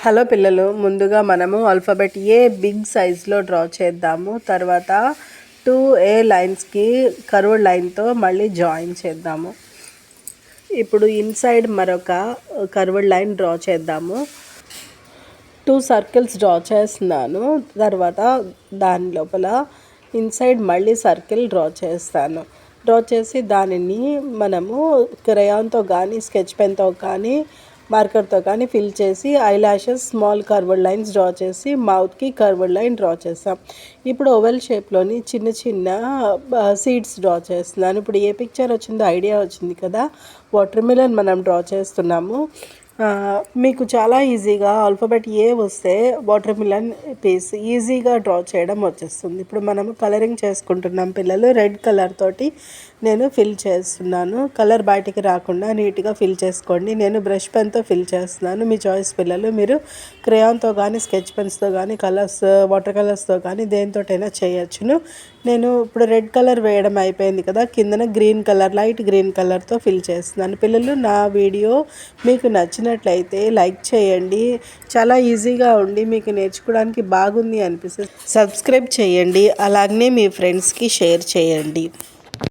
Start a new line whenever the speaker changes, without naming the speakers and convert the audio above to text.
Hello పిల్లలు, ముందుగా మనము ఆల్ఫాబెట్ ఏ బిగ్ సైజ్లో డ్రా చేద్దాము. తర్వాత 2A లైన్స్కి కర్వ్డ్ లైన్తో మళ్ళీ జాయిన్ చేద్దాము. ఇప్పుడు ఇన్సైడ్ మరొక కర్వ్డ్ లైన్ డ్రా చేద్దాము. 2 సర్కిల్స్ డ్రా చేస్తున్నాను. తర్వాత దాని లోపల ఇన్సైడ్ మళ్ళీ సర్కిల్ డ్రా చేస్తాను. డ్రా చేసి దానిని మనము క్రేయాన్తో కానీ స్కెచ్ పెన్తో కానీ మార్కర్తో కానీ ఫిల్ చేసి I lashes small curved lines draw చేసి మౌత్కి కర్వ్డ్ లైన్ డ్రా చేస్తాం. ఇప్పుడు ఓవెల్ షేప్లోని చిన్న చిన్న సీడ్స్ డ్రా చేస్తున్నాను. ఇప్పుడు ఏ పిక్చర్ వచ్చిందో ఐడియా వచ్చింది కదా. వాటర్ మిలన్ మనం డ్రా చేస్తున్నాము. మీకు చాలా ఈజీగా ఆల్ఫాబెట్ ఏ వస్తే వాటర్ మిలన్ పీస్ ఈజీగా డ్రా చేయడం వచ్చేస్తుంది. ఇప్పుడు మనము కలరింగ్ చేసుకుంటున్నాం పిల్లలు. రెడ్ కలర్ తోటి నేను ఫిల్ చేస్తున్నాను. కలర్ బయటికి రాకుండా నీట్గా ఫిల్ చేసుకోండి. నేను బ్రష్ పెన్తో ఫిల్ చేస్తున్నాను. మీ చాయిస్ పిల్లలు. మీరు క్రేయాన్తో కానీ స్కెచ్ పెన్స్తో కానీ వాటర్ కలర్స్తో కానీ దేనితోటైనా చేయొచ్చును. నేను ఇప్పుడు రెడ్ కలర్ వేయడం అయిపోయింది కదా. కిందన గ్రీన్ కలర్, లైట్ గ్రీన్ కలర్తో ఫిల్ చేస్తున్నాను. పిల్లలు, నా వీడియో మీకు నచ్చినట్లయితే లైక్ చేయండి. చాలా ఈజీగా ఉండి మీకు నేర్చుకోవడానికి బాగుంది అనిపిస్తుంది. సబ్స్క్రైబ్ చేయండి. అలాగనే మీ ఫ్రెండ్స్కి షేర్ చేయండి.